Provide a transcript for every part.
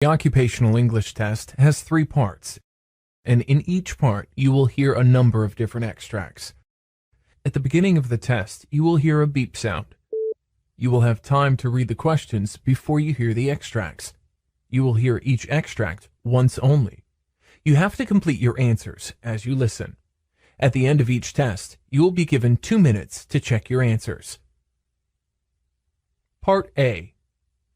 occupational English test has 3 parts, and in each part you will hear a number of different extracts. At the beginning of the test, you will hear a beep sound. You will have time to read the questions before you hear the extracts. You will hear each extract once only. You have to complete your answers as you listen. At the end of each test, you will be given 2 minutes to check your answers. Part A.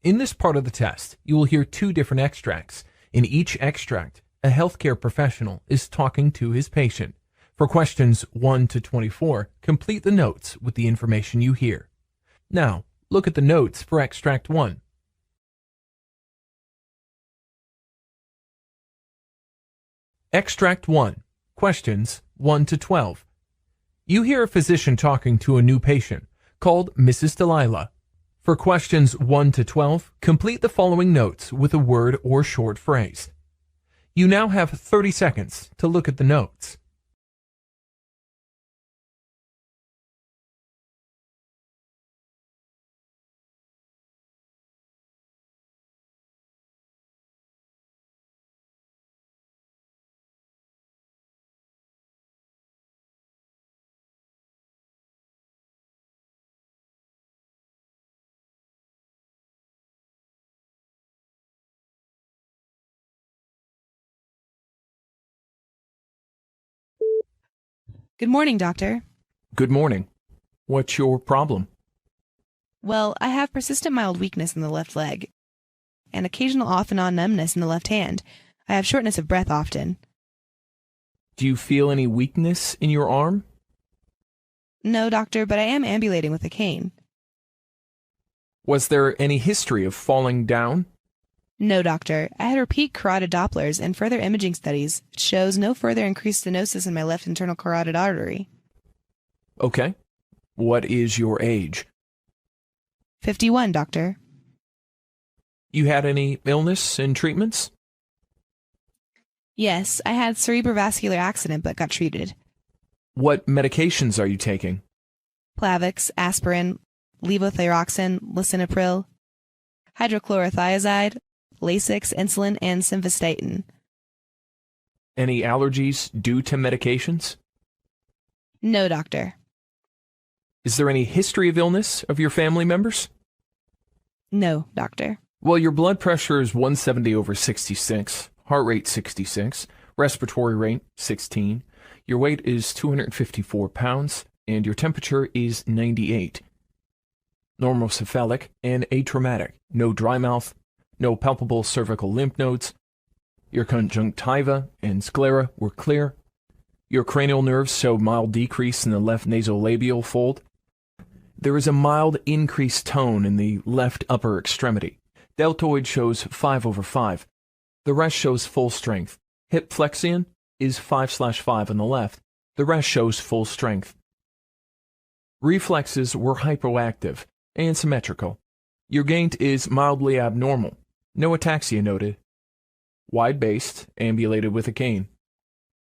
In this part of the test, you will hear 2 different extracts. In each extract, a healthcare professional is talking to his patient. For questions 1 to 24, complete the notes with the information you hear. Now, look at the notes for extract 1. Extract 1. Questions 1 to 12. You hear a physician talking to a new patient, called Mrs. Delilah. For questions 1 to 12, complete the following notes with a word or short phrase. You now have 30 seconds to look at the notes. Good morning, doctor. Good morning. What's your problem? Well, I have persistent mild weakness in the left leg and occasional off and on numbness in the left hand. I have shortness of breath often. Do you feel any weakness in your arm? No, doctor, but I am ambulating with a cane. Was there any history of falling down? No, doctor. I had repeat carotid Dopplers and further imaging studies which shows no further increased stenosis in my left internal carotid artery. Okay. What is your age? 51, doctor. You had any illness and treatments? Yes, I had cerebrovascular accident but got treated. What medications are you taking? Plavix, aspirin, levothyroxine, lisinopril, hydrochlorothiazide, Lasix, insulin, and simvastatin. Any allergies due to medications? No, doctor. Is there any history of illness of your family members? No, doctor. Well, your blood pressure is 170/66, heart rate 66, respiratory rate 16, your weight is 254 pounds, and your temperature is 98. Normal cephalic and atraumatic, no dry mouth, no palpable cervical lymph nodes. Your conjunctiva and sclera were clear. Your cranial nerves show mild decrease in the left nasolabial fold. There is a mild increased tone in the left upper extremity. Deltoid shows 5/5. The rest shows full strength. Hip flexion is 5/5 on the left. The rest shows full strength. Reflexes were hypoactive and symmetrical. Your gait is mildly abnormal. No ataxia noted. Wide-based, ambulated with a cane.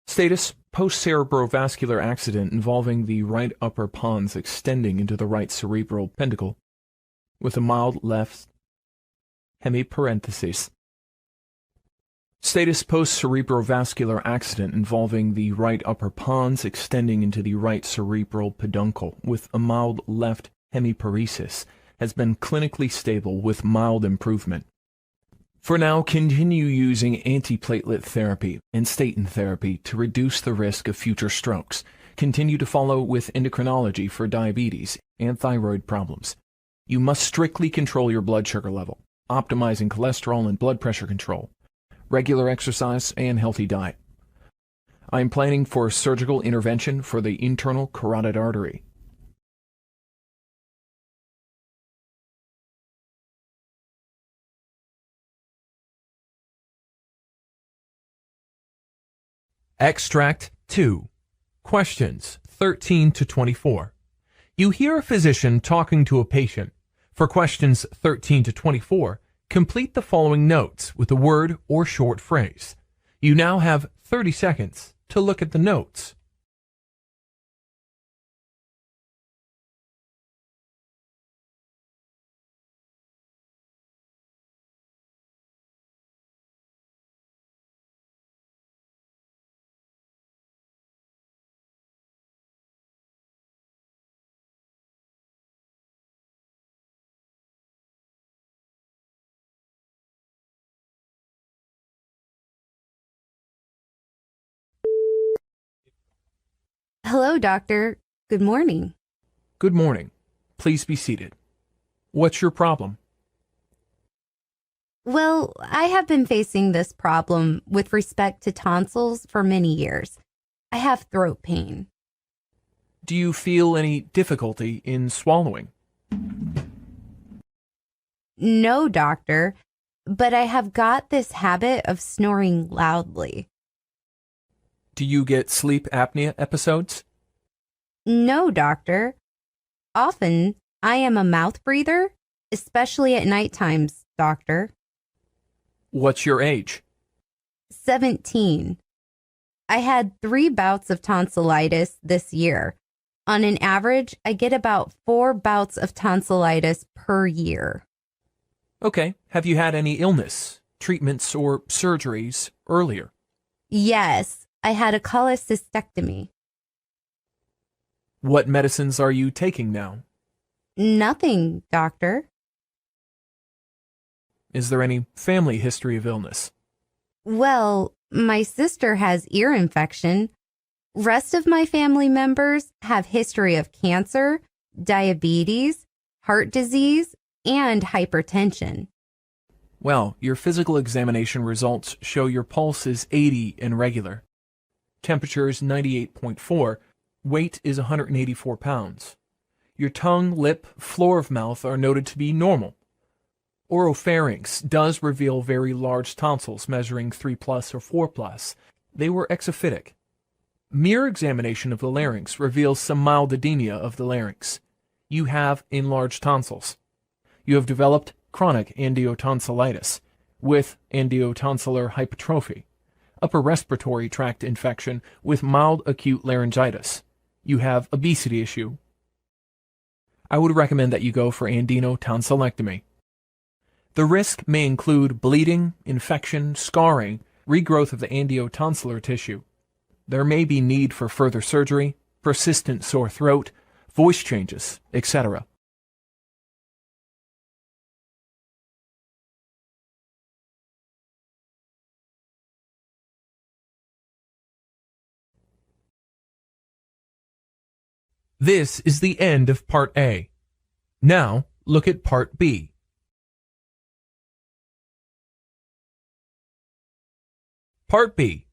Status: post-cerebrovascular accident involving the right upper pons extending into the right cerebral pedicle, with a mild left hemiparenthesis. Status: post-cerebrovascular accident involving the right upper pons extending into the right cerebral peduncle, with a mild left hemiparesis, has been clinically stable with mild improvement. For now, continue using antiplatelet therapy and statin therapy to reduce the risk of future strokes. Continue to follow with endocrinology for diabetes and thyroid problems. You must strictly control your blood sugar level, optimizing cholesterol and blood pressure control, regular exercise, and healthy diet. I am planning for surgical intervention for the internal carotid artery. Extract 2. Questions 13 to 24. You hear a physician talking to a patient. For questions 13 to 24, complete the following notes with a word or short phrase. You now have 30 seconds to look at the notes. Hello, doctor. Good morning. Good morning. Please be seated. What's your problem? Well, I have been facing this problem with respect to tonsils for many years. I have throat pain. Do you feel any difficulty in swallowing? No, doctor, but I have got this habit of snoring loudly. Do you get sleep apnea episodes? No, doctor. Often, I am a mouth breather, especially at night times, doctor. What's your age? 17. I had 3 bouts of tonsillitis this year. On an average, I get about 4 bouts of tonsillitis per year. Okay. Have you had any illness, treatments, or surgeries earlier? Yes, I had a cholecystectomy. What medicines are you taking now? Nothing, doctor. Is there any family history of illness? Well, my sister has ear infection. Rest of my family members have history of cancer, diabetes, heart disease, and hypertension. Well, your physical examination results show your pulse is 80 and regular. Temperature is 98.4. Weight is 184 pounds. Your tongue, lip, floor of mouth are noted to be normal. Oropharynx does reveal very large tonsils measuring 3 plus or 4 plus. They were exophytic. Mere examination of the larynx reveals some mild edema of the larynx. You have enlarged tonsils. You have developed chronic angiotonsillitis with angiotonsillar hypertrophy, upper respiratory tract infection with mild acute laryngitis. You have obesity issue. I would recommend that you go for andinotonsillectomy. The risk may include bleeding, infection, scarring, regrowth of the angiotonsillar tissue. There may be need for further surgery, persistent sore throat, voice changes, etc. This is the end of Part A. Now, look at Part B. Part B.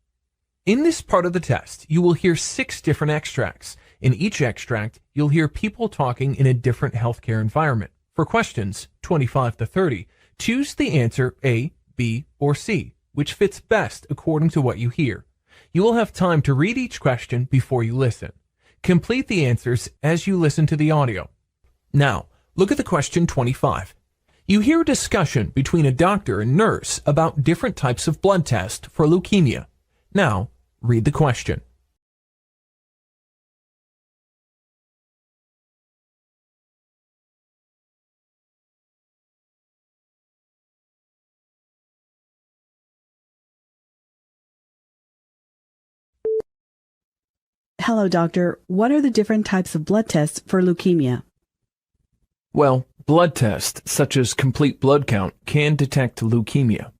In this part of the test, you will hear 6 different extracts. In each extract, you'll hear people talking in a different healthcare environment. For questions 25 to 30, choose the answer A, B, or C, which fits best according to what you hear. You will have time to read each question before you listen. Complete the answers as you listen to the audio. Now, look at the question 25. You hear a discussion between a doctor and nurse about different types of blood tests for leukemia. Now, read the question. Hello, doctor. What are the different types of blood tests for leukemia? Well, blood tests, such as complete blood count, can detect leukemia.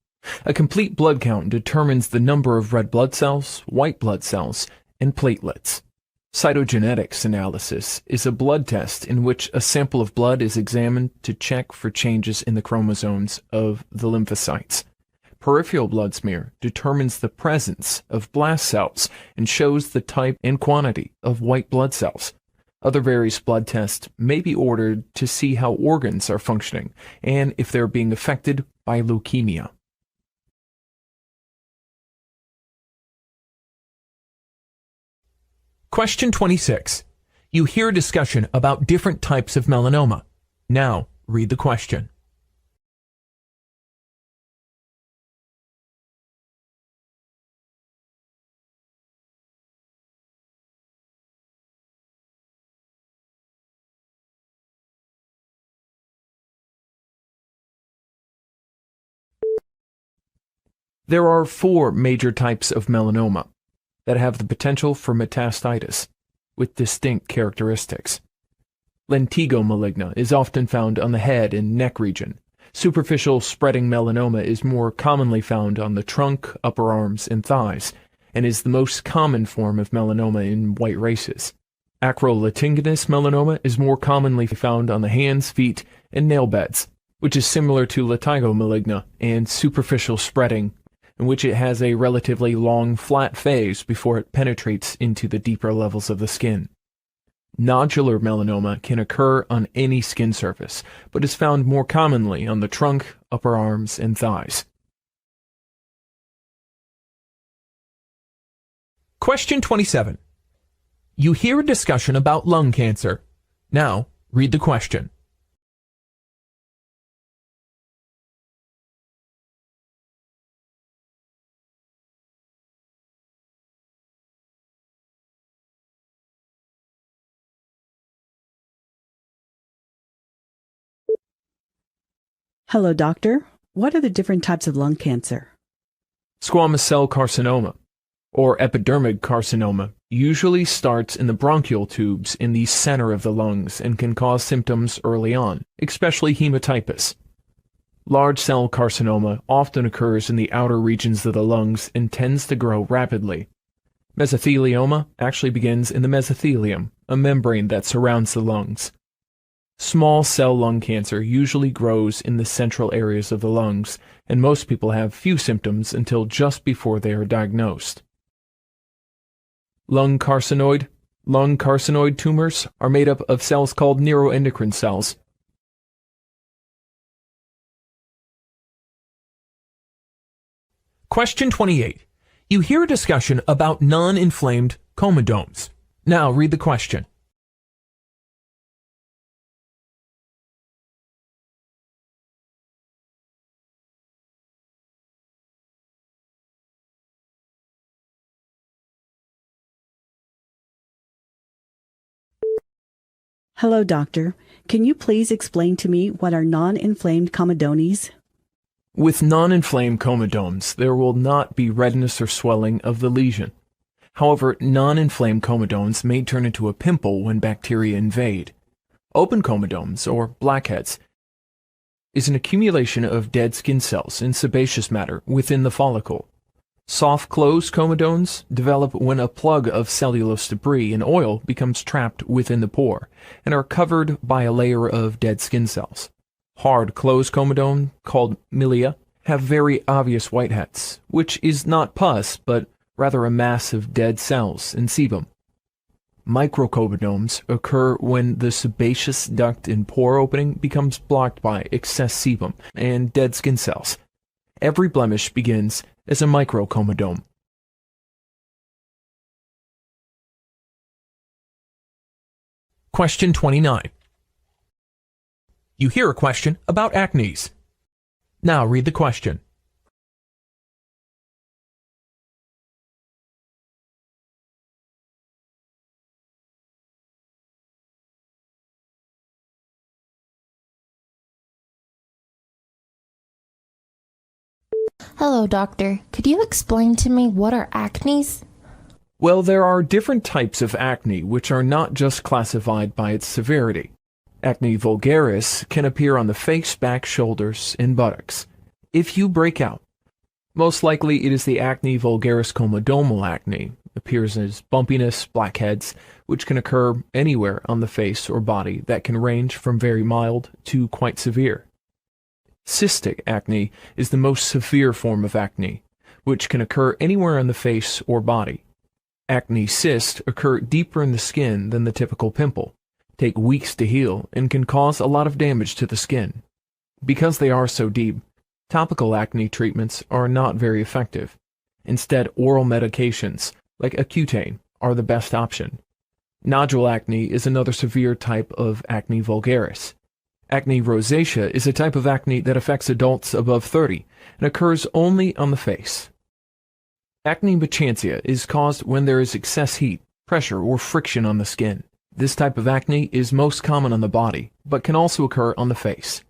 A complete blood count determines the number of red blood cells, white blood cells, and platelets. Cytogenetics Analysis is a blood test in which a sample of blood is examined to check for changes in the chromosomes of the lymphocytes. Peripheral blood smear determines the presence of blast cells and shows the type and quantity of white blood cells. Other various blood tests may be ordered to see how organs are functioning and if they're being affected by leukemia. Question 26. You hear a discussion about different types of melanoma. Now, read the question. There are 4 major types of melanoma that have the potential for metastitis, with distinct characteristics. Lentigo maligna is often found on the head and neck region. Superficial spreading melanoma is more commonly found on the trunk, upper arms, and thighs. and is the most common form of melanoma in white races. Acrolatiginous melanoma is more commonly found on the hands, feet, and nail beds, which is similar to litigo maligna and superficial spreading, in which it has a relatively long, flat phase before it penetrates into the deeper levels of the skin. Nodular melanoma can occur on any skin surface, but is found more commonly on the trunk, upper arms, and thighs. Question 27. You hear a discussion about lung cancer. Now, read the question. Hello, doctor. What are the different types of lung cancer? Squamous cell carcinoma, or epidermic carcinoma, usually starts in the bronchial tubes in the center of the lungs and can cause symptoms early on, especially hematypus. Large cell carcinoma often occurs in the outer regions of the lungs and tends to grow rapidly. Mesothelioma actually begins in the mesothelium, a membrane that surrounds the lungs. Small cell lung cancer usually grows in the central areas of the lungs, and most people have few symptoms until just before they are diagnosed. Lung carcinoid tumors are made up of cells called neuroendocrine cells. Question 28. You hear a discussion about non-inflamed comedones. Now read the question. Hello, doctor. Can you please explain to me what are non-inflamed comedones? With non-inflamed comedones, there will not be redness or swelling of the lesion. However, non-inflamed comedones may turn into a pimple when bacteria invade. Open comedones, or blackheads, is an accumulation of dead skin cells and sebaceous matter within the follicle. Soft-closed comedones develop when a plug of cellulose debris and oil becomes trapped within the pore and are covered by a layer of dead skin cells. Hard-closed comedone, called milia, have very obvious whiteheads, which is not pus, but rather a mass of dead cells and sebum. Microcomedones occur when the sebaceous duct and pore opening becomes blocked by excess sebum and dead skin cells. Every blemish begins as a microcomedone. Question 29. You hear a question about acnes. Now read the question. Hello, doctor. Could you explain to me what are acnes? Well, there are different types of acne which are not just classified by its severity. Acne vulgaris can appear on the face, back, shoulders, and buttocks. If you break out, most likely it is the acne vulgaris comedomal acne. Appears as bumpiness, blackheads, which can occur anywhere on the face or body that can range from very mild to quite severe. Cystic acne is the most severe form of acne, which can occur anywhere on the face or body. Acne cysts occur deeper in the skin than the typical pimple, take weeks to heal, and can cause a lot of damage to the skin. Because they are so deep, topical acne treatments are not very effective. Instead, oral medications, like Accutane, are the best option. Nodule acne is another severe type of acne vulgaris. Acne rosacea is a type of acne that affects adults above 30 and occurs only on the face. Acne machantia is caused when there is excess heat, pressure, or friction on the skin. This type of acne is most common on the body, but can also occur on the face.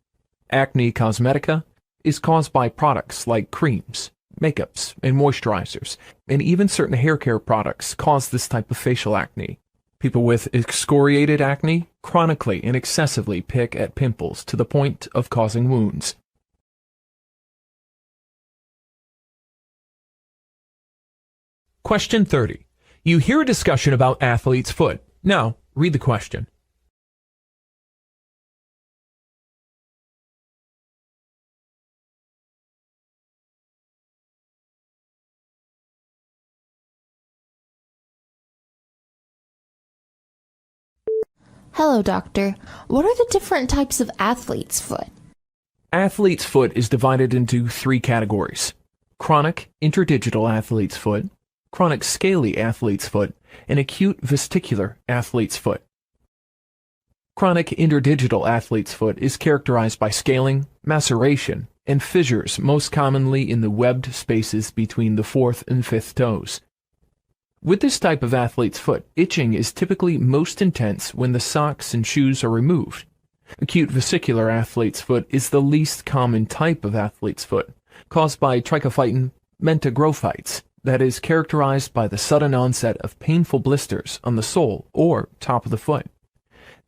Acne cosmetica is caused by products like creams, makeups, and moisturizers, and even certain hair care products cause this type of facial acne. People with excoriated acne chronically and excessively pick at pimples to the point of causing wounds. Question 30. You hear a discussion about athlete's foot. Now, read the question. Hello, doctor. What are the different types of athlete's foot? Athlete's foot is divided into 3 categories: chronic interdigital athlete's foot, chronic scaly athlete's foot, and acute vestibular athlete's foot. Chronic interdigital athlete's foot is characterized by scaling, maceration, and fissures, most commonly in the webbed spaces between the 4th and 5th toes. With this type of athlete's foot, itching is typically most intense when the socks and shoes are removed. Acute vesicular athlete's foot is the least common type of athlete's foot, caused by trichophyton mentagrophytes, that is characterized by the sudden onset of painful blisters on the sole or top of the foot.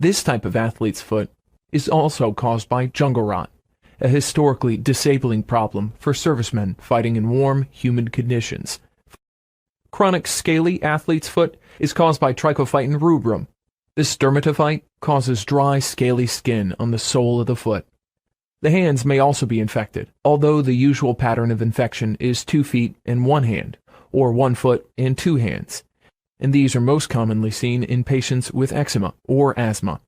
This type of athlete's foot is also caused by jungle rot, a historically disabling problem for servicemen fighting in warm, humid conditions. Chronic scaly athlete's foot is caused by Trichophyton rubrum. This dermatophyte causes dry, scaly skin on the sole of the foot. The hands may also be infected, although the usual pattern of infection is 2 feet and 1 hand, or 1 foot and 2 hands, and these are most commonly seen in patients with eczema or asthma.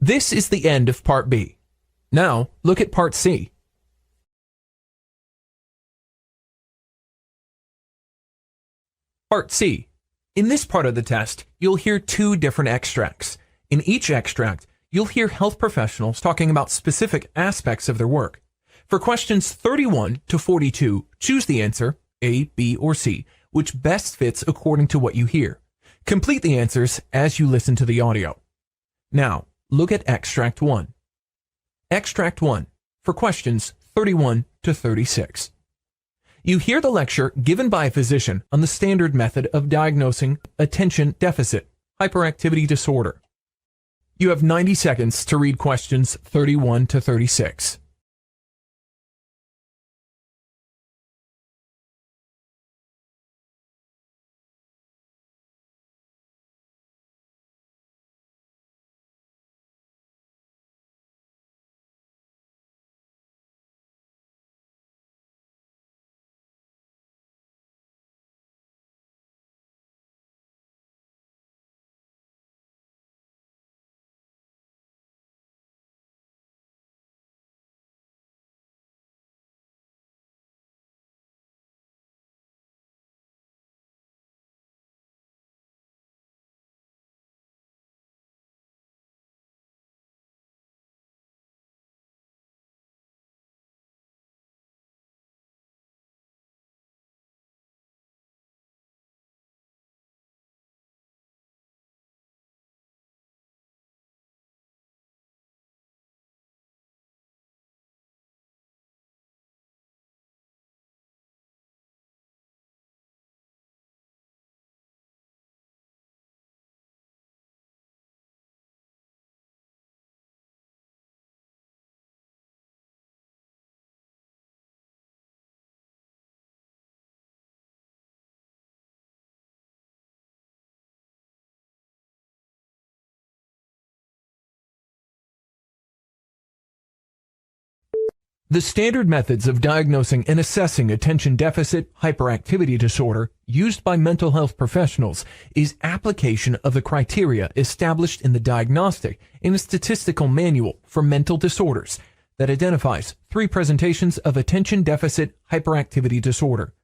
This is the end of Part B. Now, look at Part C. Part C. In this part of the test, you'll hear 2 different extracts. In each extract, you'll hear health professionals talking about specific aspects of their work. For questions 31 to 42, choose the answer, A, B, or C, which best fits according to what you hear. Complete the answers as you listen to the audio. Now, look at Extract 1. Extract 1, for questions 31 to 36. You hear the lecture given by a physician on the standard method of diagnosing attention deficit hyperactivity disorder. You have 90 seconds to read questions 31 to 36. The standard methods of diagnosing and assessing attention deficit hyperactivity disorder used by mental health professionals is application of the criteria established in the Diagnostic and Statistical Manual for Mental Disorders that identifies 3 presentations of attention deficit hyperactivity disorder: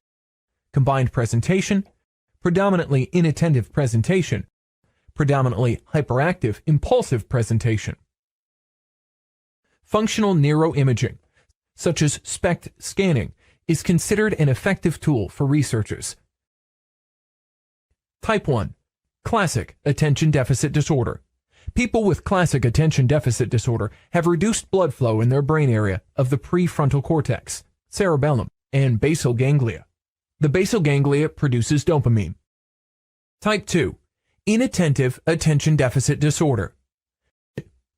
combined presentation, predominantly inattentive presentation, predominantly hyperactive impulsive presentation. Functional neuroimaging, such as SPECT scanning, is considered an effective tool for researchers. Type 1. Classic attention deficit disorder. People with classic attention deficit disorder have reduced blood flow in their brain area of the prefrontal cortex, cerebellum, and basal ganglia. The basal ganglia produces dopamine. Type 2. Inattentive attention deficit disorder.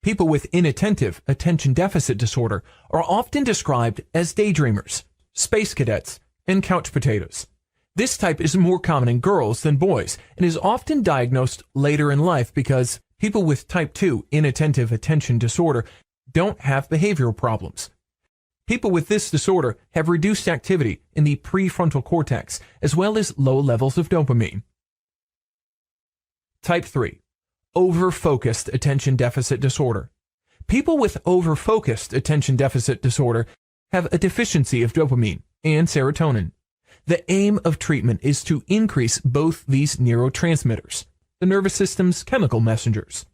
People with inattentive attention deficit disorder are often described as daydreamers, space cadets, and couch potatoes. This type is more common in girls than boys and is often diagnosed later in life because people with type 2 inattentive attention disorder don't have behavioral problems. People with this disorder have reduced activity in the prefrontal cortex as well as low levels of dopamine. Type 3. Over-focused attention deficit disorder. People with over-focused attention deficit disorder have a deficiency of dopamine and serotonin. The aim of treatment is to increase both these neurotransmitters, the nervous system's chemical messengers.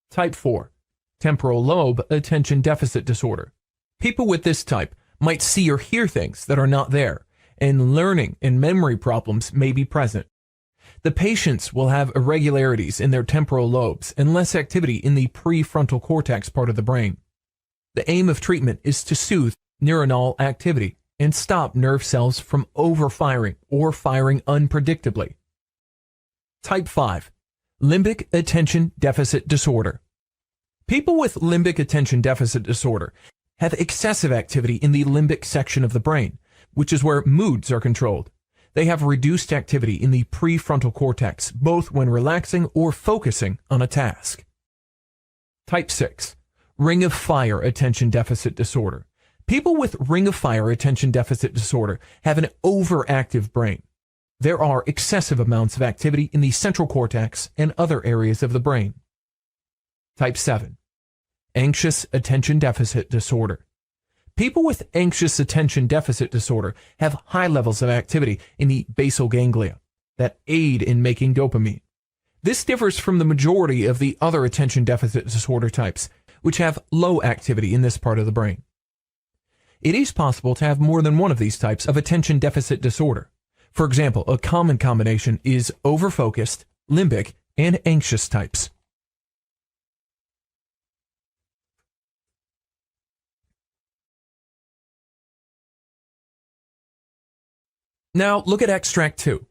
Type 4. Temporal lobe attention deficit disorder. People with this type might see or hear things that are not there, and learning and memory problems may be present. The patients will have irregularities in their temporal lobes and less activity in the prefrontal cortex part of the brain. The aim of treatment is to soothe neuronal activity and stop nerve cells from overfiring or firing unpredictably. Type 5. Limbic attention deficit disorder. People with limbic attention deficit disorder have excessive activity in the limbic section of the brain, which is where moods are controlled. They have reduced activity in the prefrontal cortex, both when relaxing or focusing on a task. Type 6. Ring of fire attention deficit disorder. People with ring of fire attention deficit disorder have an overactive brain. There are excessive amounts of activity in the central cortex and other areas of the brain. Type 7. Anxious attention deficit disorder. People with anxious attention deficit disorder have high levels of activity in the basal ganglia that aid in making dopamine. This differs from the majority of the other attention deficit disorder types, which have low activity in this part of the brain. It is possible to have more than one of these types of attention deficit disorder. For example, a common combination is overfocused, limbic, and anxious types. Now look at extract 2.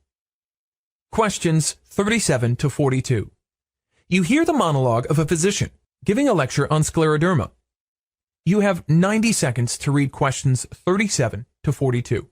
Questions 37 to 42. You hear the monologue of a physician giving a lecture on scleroderma. You have 90 seconds to read questions 37 to 42.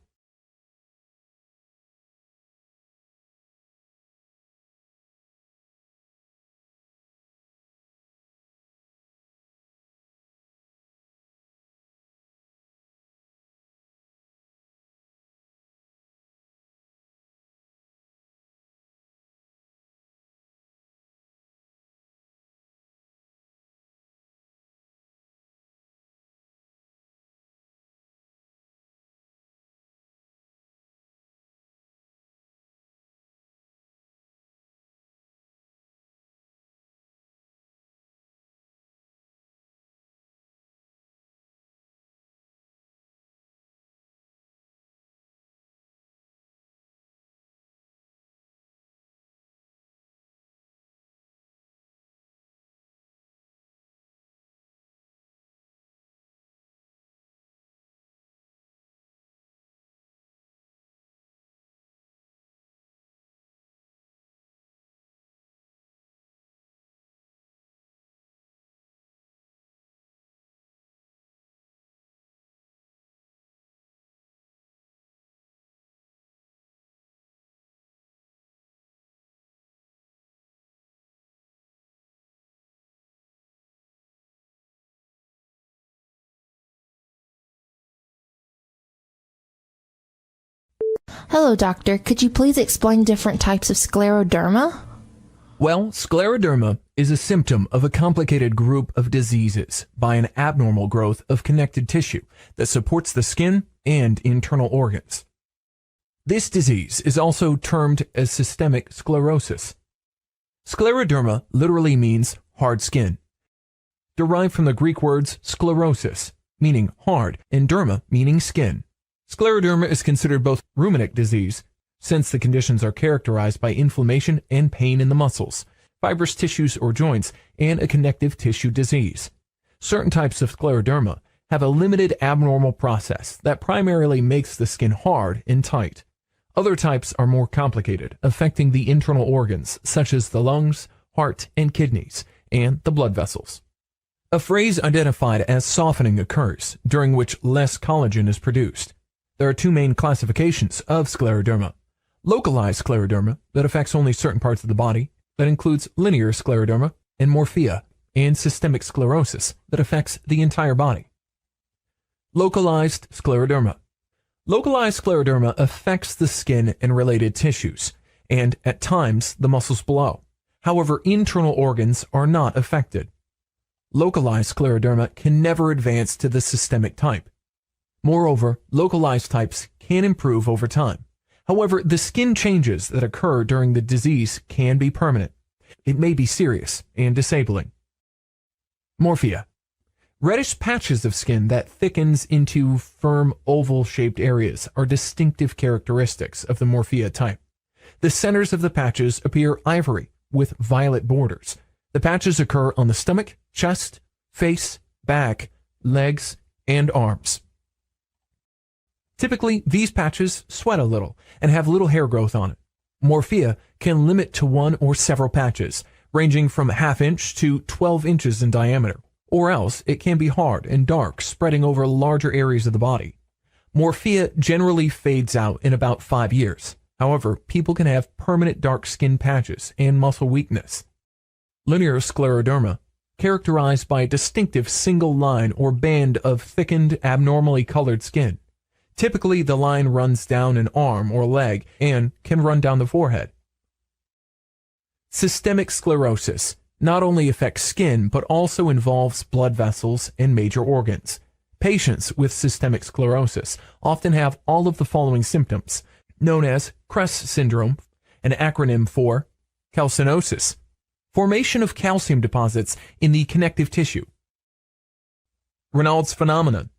Hello, doctor. Could you please explain different types of scleroderma? Well, scleroderma is a symptom of a complicated group of diseases by an abnormal growth of connected tissue that supports the skin and internal organs. This disease is also termed as systemic sclerosis. Scleroderma literally means hard skin, derived from the Greek words sclerosis, meaning hard, and derma, meaning skin. Scleroderma is considered both rheumatic disease, since the conditions are characterized by inflammation and pain in the muscles, fibrous tissues or joints, and a connective tissue disease. Certain types of scleroderma have a limited abnormal process that primarily makes the skin hard and tight. Other types are more complicated, affecting the internal organs such as the lungs, heart, and kidneys, and the blood vessels. A phrase identified as softening occurs, during which less collagen is produced. There are two main classifications of scleroderma. Localized scleroderma, that affects only certain parts of the body, that includes linear scleroderma and morphea, and systemic sclerosis, that affects the entire body. Localized scleroderma. Localized scleroderma affects the skin and related tissues, and at times the muscles below. However, internal organs are not affected. Localized scleroderma can never advance to the systemic type. Moreover, localized types can improve over time. However, the skin changes that occur during the disease can be permanent. It may be serious and disabling. Morphea. Reddish patches of skin that thickens into firm oval-shaped areas are distinctive characteristics of the morphea type. The centers of the patches appear ivory with violet borders. The patches occur on the stomach, chest, face, back, legs, and arms. Typically, these patches sweat a little and have little hair growth on it. Morphea can limit to one or several patches, ranging from a ½ inch to 12 inches in diameter, or else it can be hard and dark, spreading over larger areas of the body. Morphea generally fades out in about 5 years. However, people can have permanent dark skin patches and muscle weakness. Linear scleroderma, characterized by a distinctive single line or band of thickened, abnormally colored skin. Typically, the line runs down an arm or leg and can run down the forehead. Systemic sclerosis not only affects skin but also involves blood vessels and major organs. Patients with systemic sclerosis often have all of the following symptoms, known as Kress syndrome, an acronym for calcinosis, formation of calcium deposits in the connective tissue. Raynaud's phenomenon.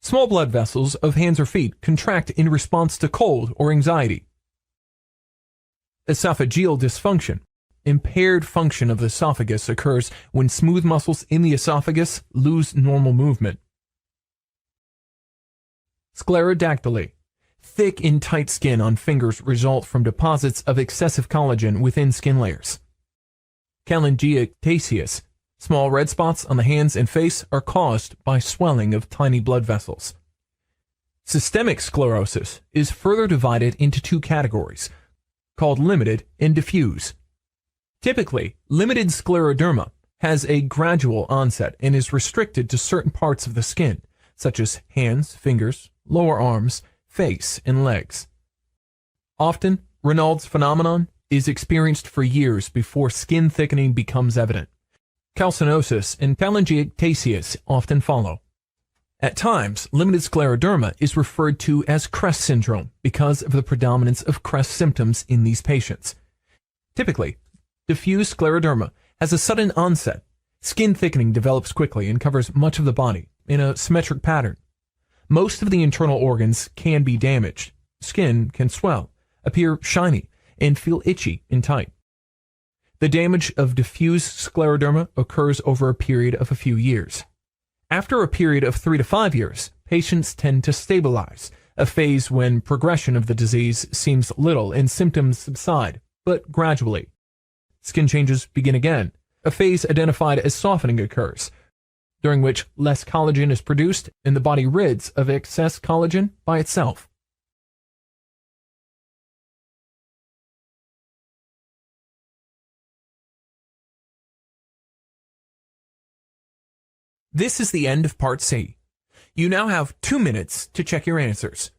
Small blood vessels of hands or feet contract in response to cold or anxiety. Esophageal dysfunction. Impaired function of the esophagus occurs when smooth muscles in the esophagus lose normal movement. Sclerodactyly. Thick and tight skin on fingers result from deposits of excessive collagen within skin layers. Cholangiotaceous. Small red spots on the hands and face are caused by swelling of tiny blood vessels. Systemic sclerosis is further divided into two categories, called limited and diffuse. Typically, limited scleroderma has a gradual onset and is restricted to certain parts of the skin, such as hands, fingers, lower arms, face, and legs. Often, Raynaud's phenomenon is experienced for years before skin thickening becomes evident. Calcinosis and cholangiotaceous often follow. At times, limited scleroderma is referred to as Kress syndrome because of the predominance of Kress symptoms in these patients. Typically, diffuse scleroderma has a sudden onset. Skin thickening develops quickly and covers much of the body in a symmetric pattern. Most of the internal organs can be damaged. Skin can swell, appear shiny, and feel itchy and tight. The damage of diffuse scleroderma occurs over a period of a few years. After a period of 3 to 5 years, patients tend to stabilize, a phase when progression of the disease seems little and symptoms subside, but gradually. Skin changes begin again. A phase identified as softening occurs, during which less collagen is produced and the body rids of excess collagen by itself. This is the end of Part C. You now have 2 minutes to check your answers.